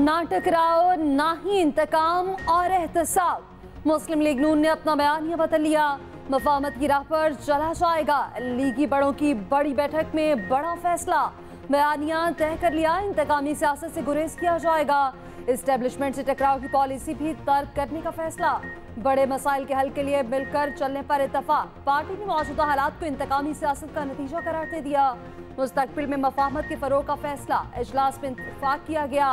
ना टकराओ ना ही इंतकाम और एहतसाब। मुस्लिम लीग नून ने अपना बयानिया बदल लिया, मफाहमत की राह पर चला जाएगा। लीगी बड़ों की बड़ी बैठक में बड़ा फैसला, बयानिया तय कर लिया, इंतकामी सियासत से गुरेज किया जाएगा। इस्टेब्लिशमेंट से टकराव की पॉलिसी भी तर्क करने का फैसला, बड़े मसाइल के हल के लिए मिलकर चलने पर इत्तफाक। पार्टी ने मौजूदा हालात को इंतकामी सियासत का नतीजा करार दे दिया। मुस्तकबिल में मफाहमत के फरोग का फैसला, इजलास में इत्तफाक किया गया।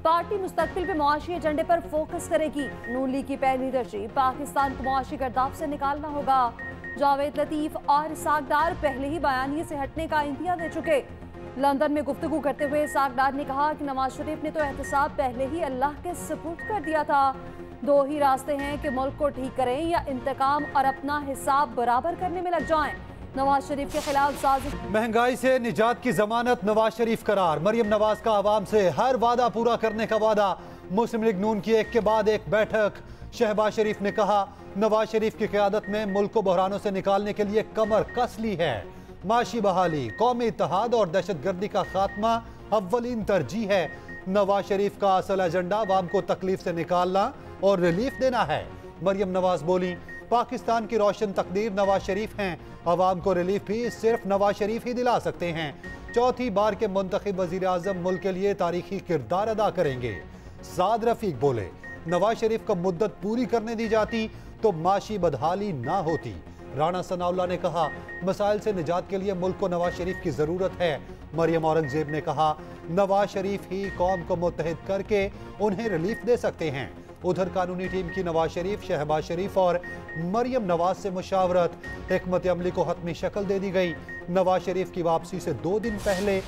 पार्टी मुस्तकबिल में मुआशी एजेंडे पर फोकस करेगी। नून लीग की पहली तरजीह पाकिस्तान को मुआशी गर्दाब से निकालना होगा। जावेद लतीफ और इसाकडार पहले ही बयानिए से हटने का इंदिया दे चुके। लंदन में गुफ्तगू करते हुए इसाकडार ने कहा कि नवाज शरीफ ने तो एहतसाब पहले ही अल्लाह के सुपुर्द कर दिया था। दो ही रास्ते हैं कि मुल्क को ठीक करें या इंतकाम और अपना हिसाब बराबर करने में लग जाएं। नवाज शरीफ के खिलाफ साजिश। महंगाई से निजात की जमानत, नवाज शरीफ करार। मरियम नवाज का आवाम से हर वादा पूरा करने का वादा। मुस्लिम लीग नून की एक के बाद एक बैठक। शहबाज शरीफ ने कहा नवाज शरीफ की क़यादत में मुल्क को बहरानों से निकालने के लिए कमर कस ली है। माशी बहाली, कौमी इत्तेहाद और दहशतगर्दी का खात्मा अव्वलीन तरजीह है। नवाज शरीफ का असल एजेंडा अवाम को तकलीफ से निकालना और रिलीफ देना है। मरियम नवाज बोली पाकिस्तान की रोशन तकदीर नवाज शरीफ हैं, अवाम को रिलीफ भी सिर्फ नवाज शरीफ ही दिला सकते हैं। चौथी बार के मुंतखब वजीर आजम मुल्क के लिए तारीखी किरदार अदा करेंगे। साद रफीक बोले नवाज शरीफ को मुद्दत पूरी करने दी जाती तो माशी बदहाली ना होती। राणा सनाउल्लाह ने कहा मसाइल से निजात के लिए मुल्क को नवाज शरीफ की जरूरत है। मरियम औरंगजेब ने कहा नवाज शरीफ ही कौम को मुत्तहिद करके उन्हें रिलीफ दे सकते हैं। उधर कानूनी टीम की नवाज शरीफ, शहबाज शरीफ और मरियम नवाज से मुशावरत, हिकमत अमली को हतमी शक्ल दे दी गई। नवाज शरीफ की वापसी से 2 दिन पहले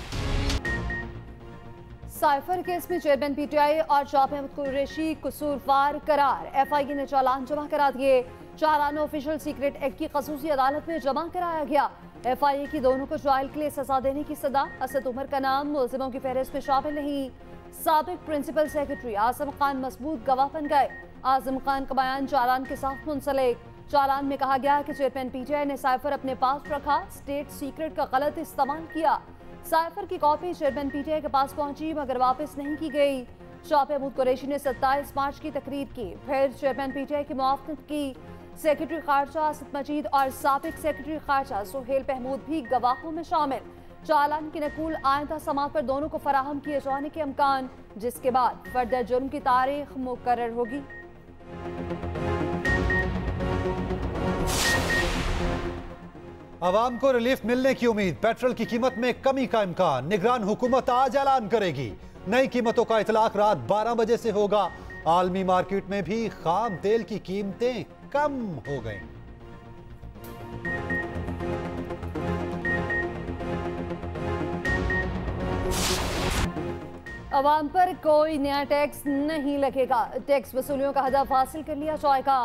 साइफर केस में चेयरमैन पीटीआई और शाह अहमद कुरैशी कसूरवार करार। एफआईए ने चालान जमा करा दिए। चालान ऑफिशियल सीक्रेट एक्ट की खसूसी अदालत में जमा कराया गया। एफआईए की दोनों को ट्रायल के लिए सजा देने की सदा। असद उमर का नाम मुलजिमों की फहरिस्त में शामिल नहीं। साबिक प्रिंसिपल सेक्रेटरी आजम खान मजबूत गवाह बन गए। आजम खान का बयान चालान के साथ मुंसलिक। चालान में कहा गया कि चेयरमैन पीटीआई ने साइफर अपने पास रखा, स्टेट सीक्रेट का गलत इस्तेमाल किया। साइफर की कॉपी चेयरमैन पीटीआई के पास पहुंची मगर वापस नहीं की गई। शाह अहमद कुरैशी ने 27 मार्च की तकरीर की, फिर चेयरमैन पीटीआई की मुआवनत की। सेक्रेटरी खारजा असद मजीद और साबिक सेक्रेटरी खारजा सुहेल महमूद भी गवाहों में शामिल। चालान की नकूल आइंदा समात पर दोनों को फराहम किए जाने के इम्कान, जिसके बाद फर्दर जुर्म की तारीख मुकर्रर होगी। अवाम को रिलीफ मिलने की उम्मीद, पेट्रोल की कीमत में कमी का इम्कान। निगरान हुकूमत आज ऐलान करेगी। नई कीमतों का इतलाक रात 12 बजे से होगा। आलमी मार्केट में भी खाम तेल की कीमतें कम हो गई। अवाम पर कोई नया टैक्स नहीं लगेगा। टैक्स वसूलियों का हदफ हासिल कर लिया जाएगा।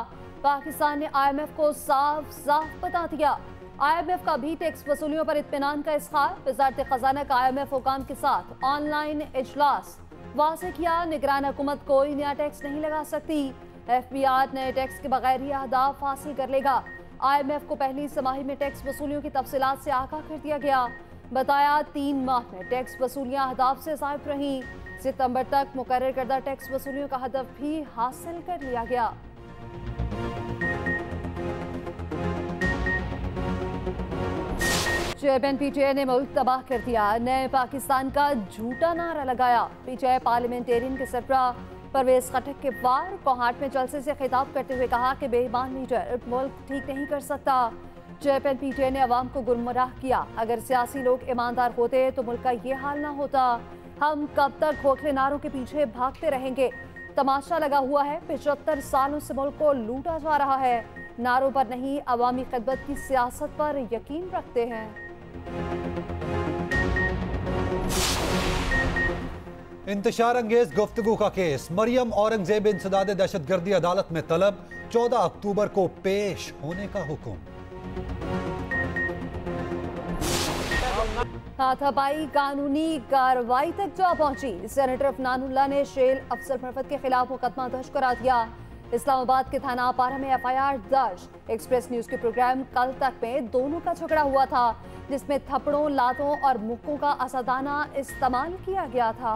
पाकिस्तान ने IMF को साफ साफ बता दिया। IMF का भी टैक्स वसूलियों पर इत्मीनान का इज़हार। वज़ारत खजाना का IMF हुकाम के साथ ऑनलाइन इजलास, वाज़ेह किया निगरान हुकूमत कोई नया टैक्स नहीं लगा सकती। FBI नए टैक्स के बगैर ही अहदाफ हासिल कर लेगा। IMF को पहली समाही में टैक्स वसूलियों की तफसीलात से आगाह कर दिया गया। बताया 3 माह में टैक्स वसूलियाँ अहदाफ से ज़ायद रहीं। सितंबर तक मुकर्रर करदा टैक्स वसूलियों का हदफ भी हासिल कर लिया गया। चेयरमैन पीटीआई ने मुल्क तबाह कर दिया, नए पाकिस्तान का झूठा नारा लगाया। पीटीआई पार्लियामेंटेरियन के सरबराह परवेज खटक के वार कोहाट में जलसे से खिताब करते हुए कहा कि बेईमान लीडर मुल्क ठीक नहीं कर सकता। चेयरमैन पीटीआई ने अवाम को गुमराह किया। अगर सियासी लोग ईमानदार होते तो मुल्क का ये हाल ना होता। हम कब तक खोखले नारों के पीछे भागते रहेंगे? तमाशा लगा हुआ है। 75 सालों से मुल्क को लूटा जा रहा है। नारों पर नहीं, अवामी खिदमत की सियासत पर यकीन रखते हैं। इंतशार अंगेज गुफ्तगू का केस, मरियम औरंगजेब इंसदाद दहशतगर्दी अदालत में तलब, 14 अक्टूबर को पेश होने का हुक्म। हाथापाई कानूनी कार्रवाई तक जा पहुंची। सेनेटर अफनानुल्लाह ने शेल अफसर मरफत के खिलाफ मुकदमा दर्ज करा दिया। इस्लामाबाद के थाना अपारा में FIR दर्ज। एक्सप्रेस न्यूज के प्रोग्राम कल तक में दोनों का झगड़ा हुआ था, जिसमें थप्पड़ों, लातों और मुक्कों का असादाना इस्तेमाल किया गया था।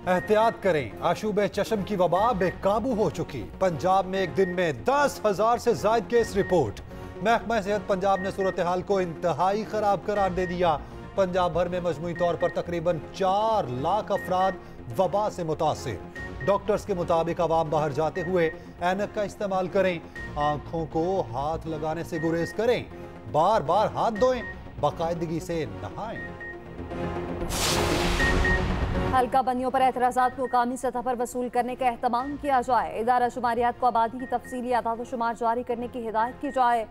एहतियात करें, आशूबे चशम की वबा बेकाबू हो चुकी। पंजाब में एक दिन में 10,000 से ज्यादा केस रिपोर्ट। महकमा सेहत पंजाब ने सूरत हाल को इंतहाई खराब करार दे दिया। पंजाब भर में मजमूई तौर पर तकरीबन 4 लाख अफराद वबा से मुतासिर। डॉक्टर्स के मुताबिक आवाम बाहर जाते हुए ऐनक का इस्तेमाल करें, आंखों को हाथ लगाने से गुरेज करें, बार बार हाथ धोएं, बाकायदगी से नहाएं। हल्का बंदियों पर एतराज़ात को मुकामी सतह पर वसूल करने का एहतमाम किया जाए। इदारा शुमारियात को आबादी की तफसीली आदाद शुमार जारी करने की हिदायत की जाए।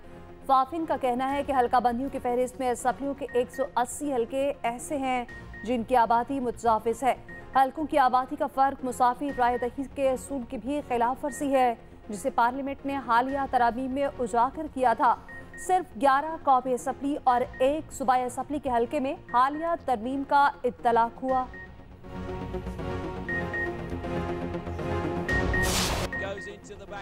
फाफिन का कहना है कि हल्का बंदियों की फहरिस्त में असम्बलियों के 180 हल्के ऐसे हैं जिनकी आबादी मुतजाविज़ है। हल्कों की आबादी का फ़र्क मुसाफिर रायदही के असूल की भी खिलाफ वर्जी है, जिसे पार्लियामेंट ने हालिया तरामीम में उजागर किया था। सिर्फ 11 कौमी असम्बली और 1 सूबाई असम्बली के हल्के में हालिया तरमीम का इत्तलाक हुआ।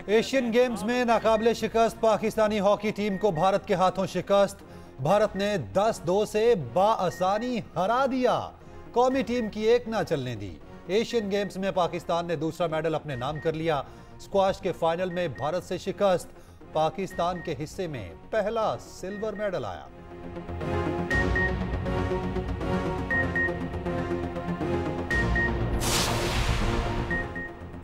एशियन गेम्स में नाकाबिले शिकस्त पाकिस्तानी हॉकी टीम को भारत के हाथों शिकस्त। भारत ने 10-2 से बाआसानी हरा दिया। कौमी टीम की एक ना चलने दी। एशियन गेम्स में पाकिस्तान ने दूसरा मेडल अपने नाम कर लिया। स्क्वाश के फाइनल में भारत से शिकस्त। पाकिस्तान के हिस्से में पहला सिल्वर मेडल आया।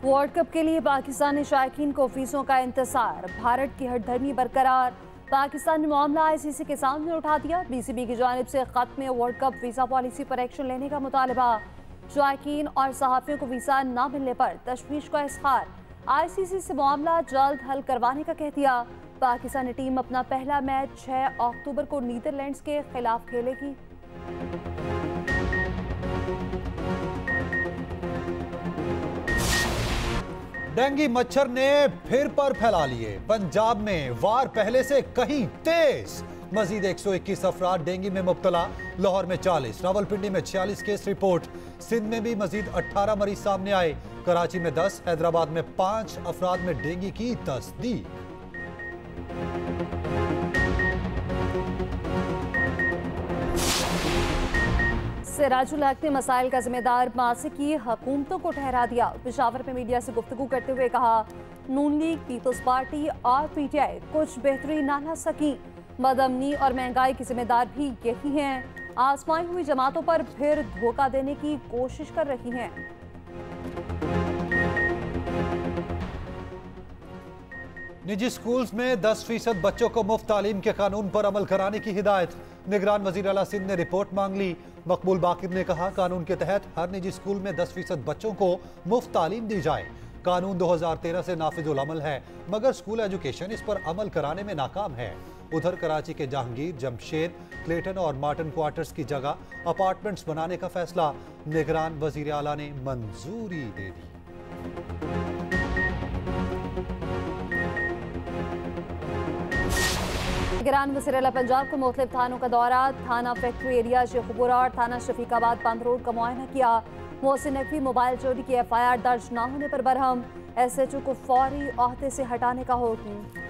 वर्ल्ड कप के लिए पाकिस्तानी शायकीन को फीसों का इंतजार। भारत की हठधर्मी बरकरार। पाकिस्तान ने मामला आईसीसी के सामने उठा दिया। बीसीबी की जानिब से खत्म वर्ल्ड कप वीजा पॉलिसी पर एक्शन लेने का मुतालबा। शायकीन और सहाफियों को वीजा न मिलने पर तशवीश का इजहार। आईसीसी से मामला जल्द हल करवाने का कह दिया। पाकिस्तानी टीम अपना पहला मैच 6 अक्टूबर को नीदरलैंड्स के खिलाफ खेलेगी। डेंगू मच्छर ने फिर पर फैला लिए। पंजाब में वार पहले से कहीं तेज। मजीद 121 अफराद डेंगू में मुब्तला। लाहौर में 40, रावलपिंडी में 46 केस रिपोर्ट। सिंध में भी मजीद 18 मरीज सामने आए। कराची में 10, हैदराबाद में 5 अफराद में डेंगू की तस्दीक। सिराजुल हक ने मसाइल का जिम्मेदार मासी की हुकूमतों को ठहरा दिया। पेशावर में मीडिया से गुफ्तगू करते हुए कहा, नून लीग, पीपल्स पार्टी और पीटीआई कुछ बेहतरी ना ला सकी। बदअमनी और महंगाई की जिम्मेदार भी यही हैं। आजमाई हुई जमातों पर फिर धोखा देने की कोशिश कर रही हैं। निजी स्कूल्स में 10% बच्चों को मुफ्त तालीम के कानून पर अमल कराने की हिदायत। निगरान वजीर आला सिंध ने रिपोर्ट मांग ली। मकबूल बाकिर ने कहा, कानून के तहत हर निजी स्कूल में 10% बच्चों को मुफ्त तालीम दी जाए। कानून 2013 से नाफिजुल अमल है, मगर स्कूल एजुकेशन इस पर अमल कराने में नाकाम है। उधर कराची के जहांगीर, जमशेद, क्लेटन और मार्टन क्वार्टर्स की जगह अपार्टमेंट्स बनाने का फैसला निगरान वजीर आला ने मंजूरी दे दी। निगरान वज़ीर आला पंजाब को मुख्तलिफ थानों का दौरा। थाना फैक्ट्री एरिया, शेखुपुरा और थाना शफीकाबाद बंद रोड का मुआयना किया। मोहसिन नकवी मोबाइल चोरी की FIR दर्ज न होने पर बरहम। SHO को फौरी ओहदे से हटाने का हुक्म।